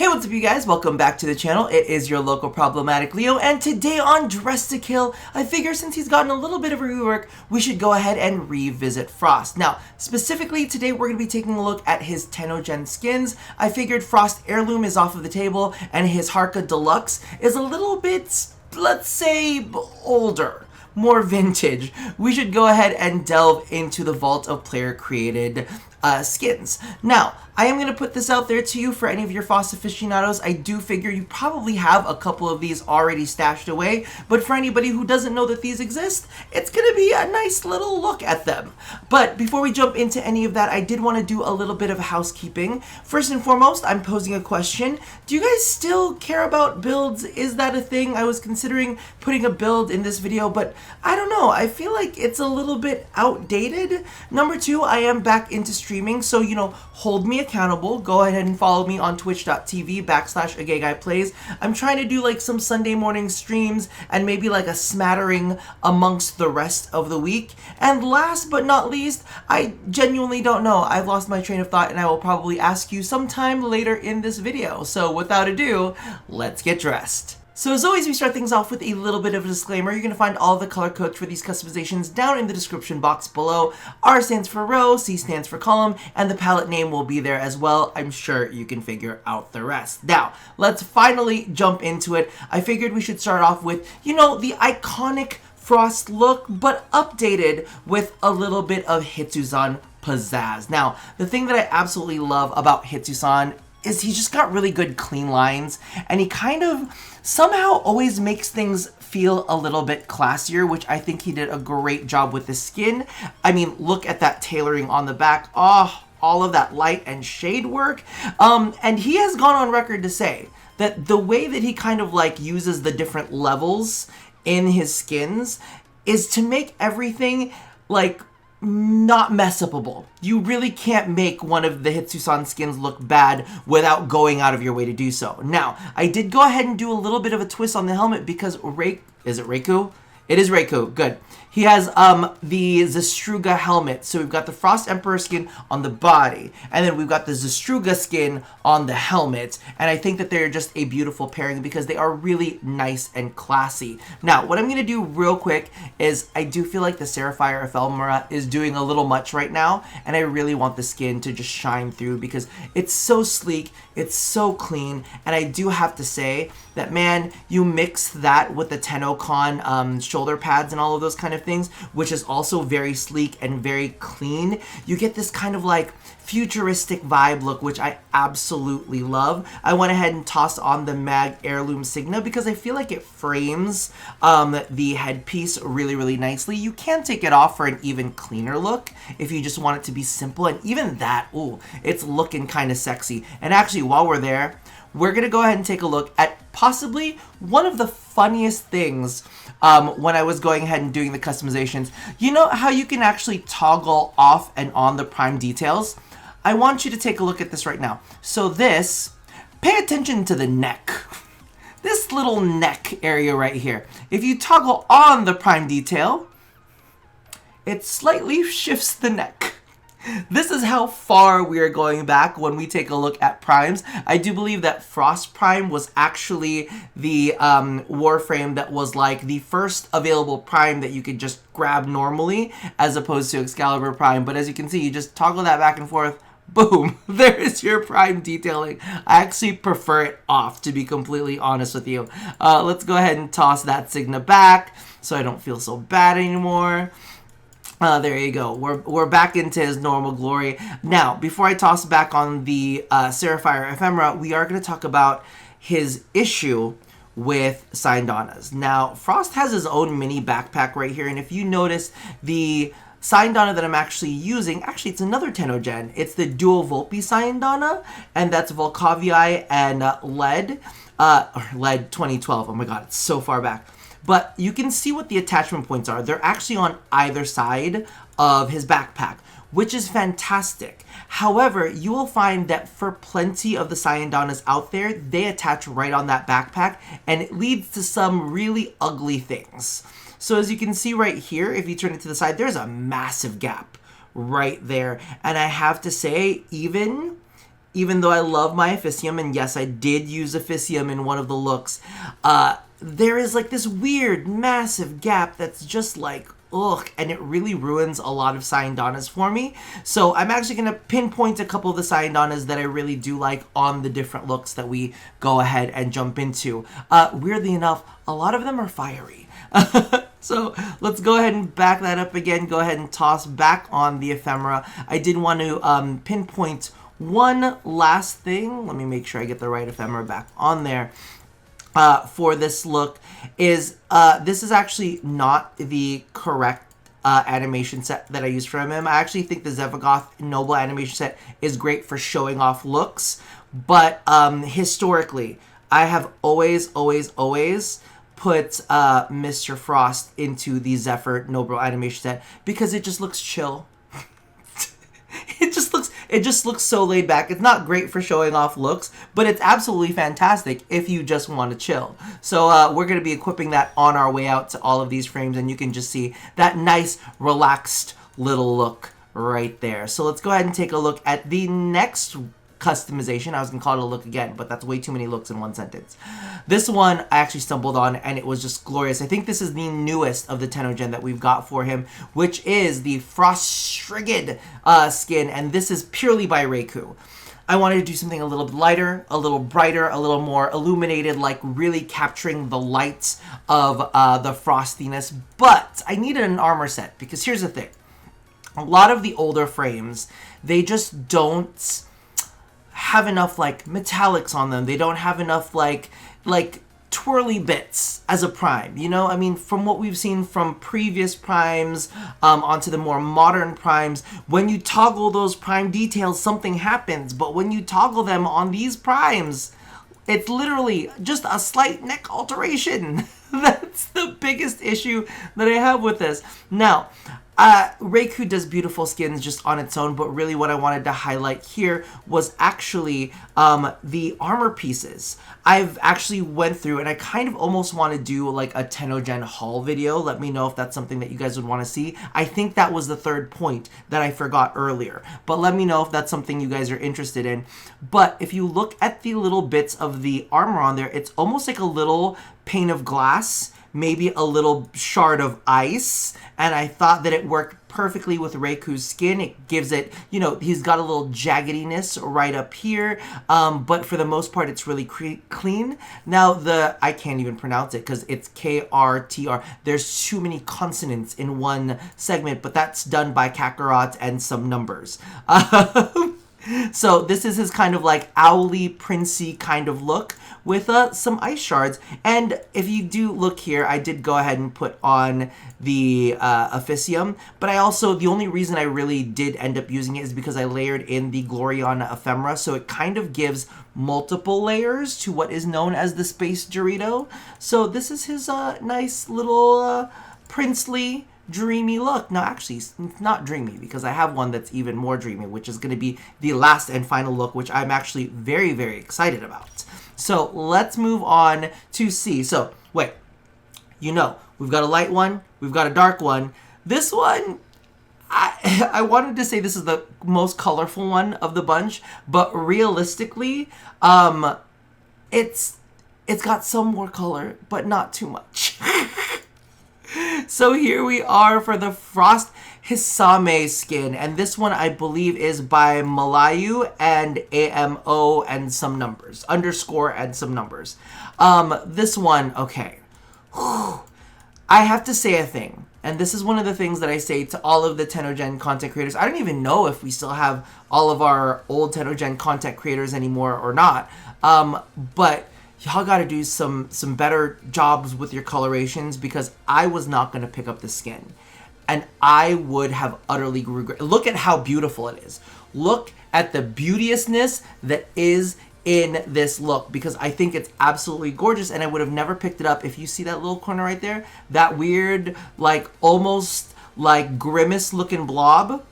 Hey, what's up you guys? Welcome back to the channel. It is your local problematic Leo, and today on Dress to Kill, I figure since he's gotten a little bit of a rework, we should go ahead and revisit Frost. Now, specifically today we're going to be taking a look at his TennoGen skins. I figured Frost Heirloom is off of the table, and his Harka Deluxe is a little bit, let's say, older. More vintage. We should go ahead and delve into the vault of player created skins. Now, I am going to put this out there to you for any of your Frost aficionados. I do figure you probably have a couple of these already stashed away, but for anybody who doesn't know that these exist, it's going to be a nice little look at them. But before we jump into any of that, I did want to do a little bit of housekeeping. First and foremost, I'm posing a question. Do you guys still care about builds? Is that a thing? I was considering putting a build in this video, but I don't know. I feel like it's a little bit outdated. Number two, I am back into streaming, so, hold me accountable. Go ahead and follow me on twitch.tv/agayGuyPlays. I'm trying to do like some Sunday morning streams and maybe like a smattering amongst the rest of the week. And last but not least, I genuinely don't know. I've lost my train of thought and I will probably ask you sometime later in this video. So without ado, let's get dressed. So as always, we start things off with a little bit of a disclaimer. You're going to find all the color codes for these customizations down in the description box below. R stands for row, C stands for column, and the palette name will be there as well. I'm sure you can figure out the rest. Now, let's finally jump into it. I figured we should start off with, the iconic Frost look, but updated with a little bit of Hitsusan pizzazz. Now, the thing that I absolutely love about Hitsusan is he's just got really good clean lines, and he kind of somehow always makes things feel a little bit classier, which I think he did a great job with the skin. I mean, look at that tailoring on the back. Oh, all of that light and shade work. And he has gone on record to say that the way that he kind of like uses the different levels in his skins is to make everything like not mess upable. You really can't make one of the Hitsusan skins look bad without going out of your way to do so. Now, I did go ahead and do a little bit of a twist on the helmet because is it Reiku? It is Reiku. Good. He has the Zastruga helmet. So we've got the Frost Emperor skin on the body, and then we've got the Zastruga skin on the helmet. And I think that they're just a beautiful pairing because they are really nice and classy. Now, what I'm going to do real quick is I do feel like the Sapphire Ephemera is doing a little much right now, and I really want the skin to just shine through because it's so sleek, it's so clean, and I do have to say that, man, you mix that with the TennoGen shoulder pads and all of those kind of things, which is also very sleek and very clean. You get this kind of like futuristic vibe look, which I absolutely love. I went ahead and tossed on the Mag Heirloom Signa because I feel like it frames the headpiece really, really nicely. You can take it off for an even cleaner look if you just want it to be simple, and even that, ooh, it's looking kind of sexy. And actually, while we're there, we're going to go ahead and take a look at possibly one of the funniest things when I was going ahead and doing the customizations. You know how you can actually toggle off and on the prime details? I want you to take a look at this right now. So this, pay attention to the neck. This little neck area right here. If you toggle on the prime detail, it slightly shifts the neck. This is how far we are going back when we take a look at primes. I do believe that Frost Prime was actually the Warframe that was like the first available prime that you could just grab normally as opposed to Excalibur Prime. But as you can see, you just toggle that back and forth. Boom, there is your prime detailing. I actually prefer it off, to be completely honest with you. Let's go ahead and toss that Signa back so I don't feel so bad anymore. There you go. We're back into his normal glory. Now, before I toss back on the Sapphire Ephemera, we are going to talk about his issue with Sandanas. Now, Frost has his own mini backpack right here, and if you notice, the Sandana that I'm actually using, actually it's another TennoGen. It's the Dual Volpi Sandana, and that's Volcavii and Lead 2012. Oh my god, it's so far back. But you can see what the attachment points are. They're actually on either side of his backpack, which is fantastic. However, you will find that for plenty of the Sandanas out there, they attach right on that backpack, and it leads to some really ugly things. So as you can see right here, if you turn it to the side, there's a massive gap right there. And I have to say, even even though I love my Officium, and yes, I did use Officium in one of the looks, there is like this weird, massive gap that's just like, ugh, and it really ruins a lot of Sayandanas for me. So I'm actually going to pinpoint a couple of the Sayandanas that I really do like on the different looks that we go ahead and jump into. Weirdly enough, a lot of them are fiery. So let's go ahead and back that up again. Go ahead and toss back on the ephemera. I did want to pinpoint one last thing. Let me make sure I get the right ephemera back on there. For this look is, this is actually not the correct animation set that I used from him. I actually think the Zevagoth Noble animation set is great for showing off looks, but historically, I have always put Mr. Frost into the Zephyr Noble animation set because it just looks chill. It just looks so laid back. It's not great for showing off looks, but it's absolutely fantastic if you just want to chill. So we're going to be equipping that on our way out to all of these frames, and you can just see that nice, relaxed little look right there. So let's go ahead and take a look at the next customization. I was going to call it a look again, but that's way too many looks in one sentence. This one I actually stumbled on, and it was just glorious. I think this is the newest of the TennoGen that we've got for him, which is the Frost Strigid skin, and this is purely by Reiku. I wanted to do something a little bit lighter, a little brighter, a little more illuminated, like really capturing the lights of the frostiness, but I needed an armor set, because here's the thing. A lot of the older frames, they just don't have enough like metallics on them. They don't have enough like twirly bits as a prime, you know? I mean, from what we've seen from previous primes onto the more modern primes, when you toggle those prime details, something happens. But when you toggle them on these primes, it's literally just a slight neck alteration. That's the biggest issue that I have with this. Now, Reiku does beautiful skins just on its own, but really what I wanted to highlight here was actually the armor pieces. I've actually went through, and I kind of almost want to do like a TennoGen haul video. Let me know if that's something that you guys would want to see. I think that was the third point that I forgot earlier, but let me know if that's something you guys are interested in. But if you look at the little bits of the armor on there, it's almost like a little pane of glass, maybe a little shard of ice, and I thought that it worked perfectly with Reiku's skin. It gives it, you know, he's got a little jaggediness right up here, but for the most part, it's really clean. Now, I can't even pronounce it because it's Krtr. There's too many consonants in one segment, but that's done by Kakarot and some numbers. So this is his kind of like owly, princey kind of look with some ice shards. And if you do look here, I did go ahead and put on the Officium, but I also, the only reason I really did end up using it is because I layered in the Gloriana ephemera, so it kind of gives multiple layers to what is known as the Space Dorito. So this is his nice little princely, dreamy look. No, actually, it's not dreamy, because I have one that's even more dreamy, which is going to be the last and final look, which I'm actually very, very excited about. So let's move on to C. So, wait. You know, we've got a light one, we've got a dark one. This one, I wanted to say this is the most colorful one of the bunch, but realistically, it's got some more color, but not too much. So here we are for the Frost Hisame skin, and this one I believe is by Malayu and AMO and some numbers, underscore and some numbers. This one, okay. I have to say a thing, and this is one of the things that I say to all of the TennoGen content creators. I don't even know if we still have all of our old TennoGen content creators anymore or not, but y'all gotta do some better jobs with your colorations, because I was not gonna pick up the skin. And I would have utterly regret. Look at how beautiful it is. Look at the beauteousness that is in this look, because I think it's absolutely gorgeous, and I would have never picked it up. If you see that little corner right there, that weird, like, almost like grimace looking blob,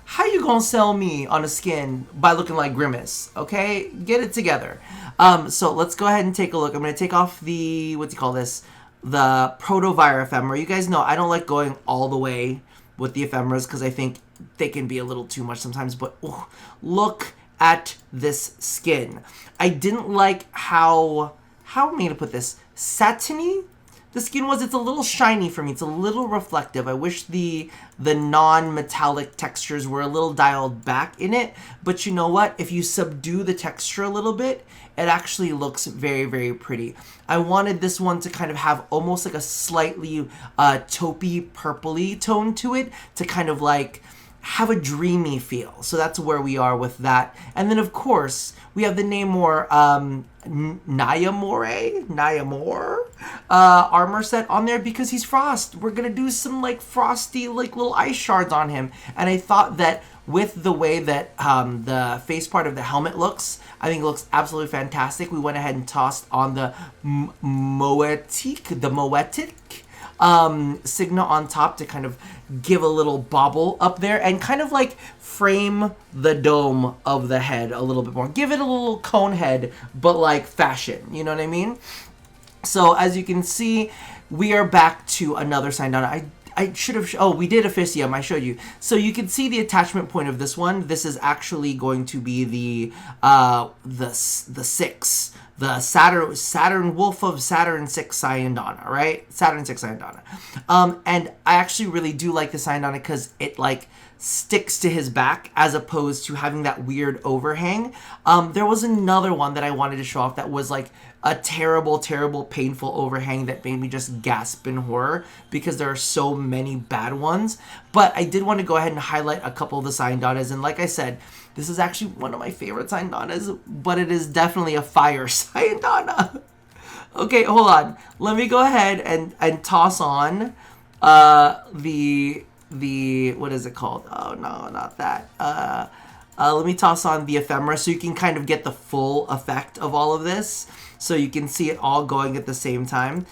how you gonna sell me on a skin by looking like Grimace? Okay, get it together. So let's go ahead and take a look. I'm gonna take off the, what's he call this? The Protovire ephemera. You guys know I don't like going all the way with the ephemeras because I think they can be a little too much sometimes, but look at this skin. I didn't like how am I going to put this? Satiny? The skin was. It's a little shiny for me. It's a little reflective. I wish the non-metallic textures were a little dialed back in it. But you know what? If you subdue the texture a little bit, it actually looks very, very pretty. I wanted this one to kind of have almost like a slightly taupey, purpley tone to it to kind of like have a dreamy feel. So that's where we are with that. And then, of course, we have the Namor Nyamor armor set on there because he's Frost. We're going to do some, like, frosty, like, little ice shards on him. And I thought that with the way that the face part of the helmet looks, I think it looks absolutely fantastic. We went ahead and tossed on the Moetic Signa on top to kind of give a little bobble up there and kind of like frame the dome of the head a little bit more. Give it a little cone head, but like fashion, you know what I mean? So as you can see, we are back to another SANDR. I should have, oh, we did Officium, I showed you. So you can see the attachment point of this one. This is actually going to be the 6. The Saturn Wolf of Saturn 6 Sayandana, right? Saturn 6 Sayandana. And I actually really do like the Sayandana because it like sticks to his back as opposed to having that weird overhang. There was another one that I wanted to show off that was like a terrible, terrible, painful overhang that made me just gasp in horror because there are so many bad ones. But I did want to go ahead and highlight a couple of the Sayandanas. And like I said, this is actually one of my favorite Sayandanas, but it is definitely a fire Sayandana. Okay, hold on. Let me go ahead and toss on the what is it called? Oh no, not that. Let me toss on the ephemera so you can kind of get the full effect of all of this. So you can see it all going at the same time.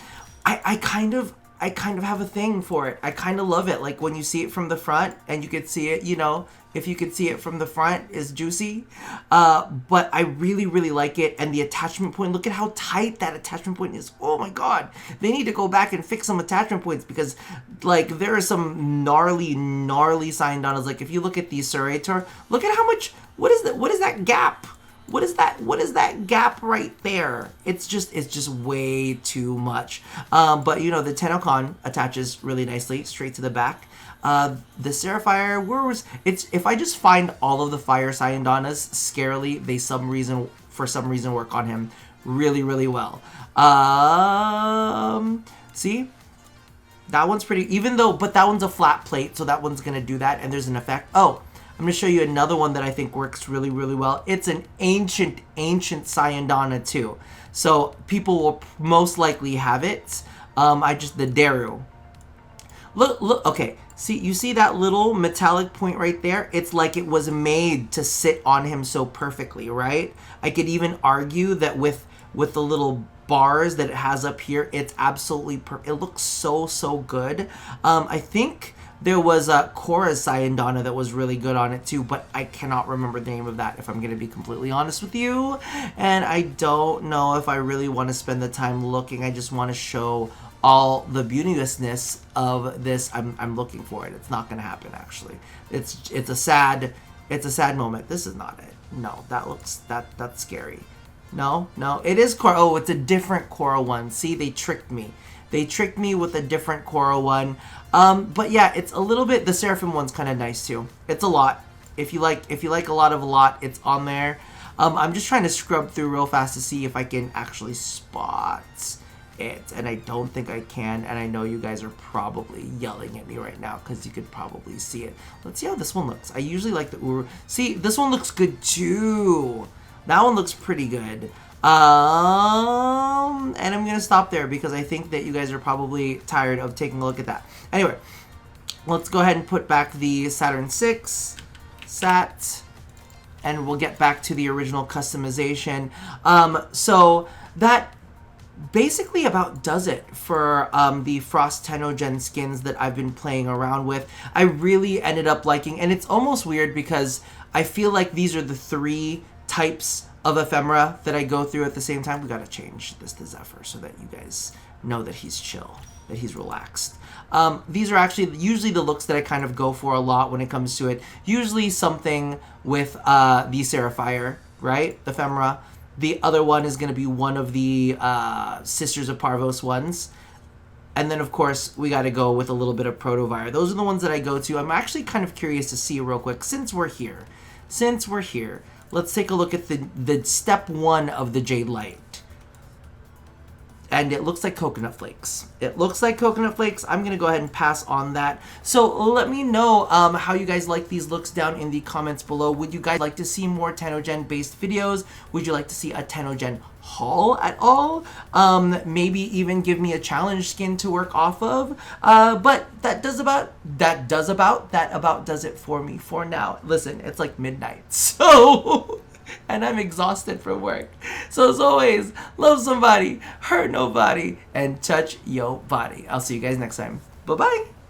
I kind of have a thing for it. I kind of love it. Like when you see it from the front and you could see it, you know, if you could see it from the front is juicy. But I really, really like it. And the attachment point, look at how tight that attachment point is. Oh my God. They need to go back and fix some attachment points because like there are some gnarly Sayandanas. Like if you look at the Serrator, look at how much, what is that gap? What is that gap right there? It's just way too much. But you know, the TennoGen attaches really nicely straight to the back. The Seraphire, if I just find all of the fire Sayandanas scarily, they for some reason work on him really, really well. See? That one's pretty, but that one's a flat plate, so that one's gonna do that, and there's an effect. Oh, I'm going to show you another one that I think works really, really well. It's an ancient Sayandana too. So people will most likely have it. The Daru. Look, okay. See, you see that little metallic point right there? It's like it was made to sit on him so perfectly, right? I could even argue that with the little bars that it has up here, it's absolutely it looks so good. I think there was a Korra's Sayandana that was really good on it too, but I cannot remember the name of that if I'm going to be completely honest with you. And I don't know if I really want to spend the time looking. I just want to show all the beauteousness of this. I'm looking for it. It's not going to happen actually. It's a sad moment. This is not it. No, that's scary. No, it is Korra. Oh, it's a different Korra one. See, they tricked me. They tricked me with a different Korra one. But yeah, it's a little bit, the Seraphim one's kind of nice too. It's a lot. If you like a lot, it's on there. I'm just trying to scrub through real fast to see if I can actually spot it. And I don't think I can. And I know you guys are probably yelling at me right now because you could probably see it. Let's see how this one looks. I usually like the Uru. See, this one looks good too. That one looks pretty good. And I'm going to stop there because I think that you guys are probably tired of taking a look at that. Anyway, let's go ahead and put back the Saturn 6 Sat, and we'll get back to the original customization. So that basically about does it for the Frost TennoGen skins that I've been playing around with. I really ended up liking, and it's almost weird because I feel like these are the 3 types of ephemera that I go through at the same time. We gotta change this to Zephyr so that you guys know that he's chill. that he's relaxed. These are actually usually the looks that I kind of go for a lot when it comes to it. Usually something with the Seraphier, right? The Femra. The other one is going to be one of the Sisters of Parvos ones. And then, of course, we got to go with a little bit of Protovire. Those are the ones that I go to. I'm actually kind of curious to see real quick, since we're here, let's take a look at the step 1 of the Jade Light. And it looks like coconut flakes. I'm going to go ahead and pass on that. So let me know how you guys like these looks down in the comments below. Would you guys like to see more TennoGen based videos? Would you like to see a TennoGen haul at all? Maybe even give me a challenge skin to work off of. But that about does it for me for now. Listen, it's like midnight. So... and I'm exhausted from work. So as always, love somebody, hurt nobody, and touch your body. I'll see you guys next time. Bye-bye.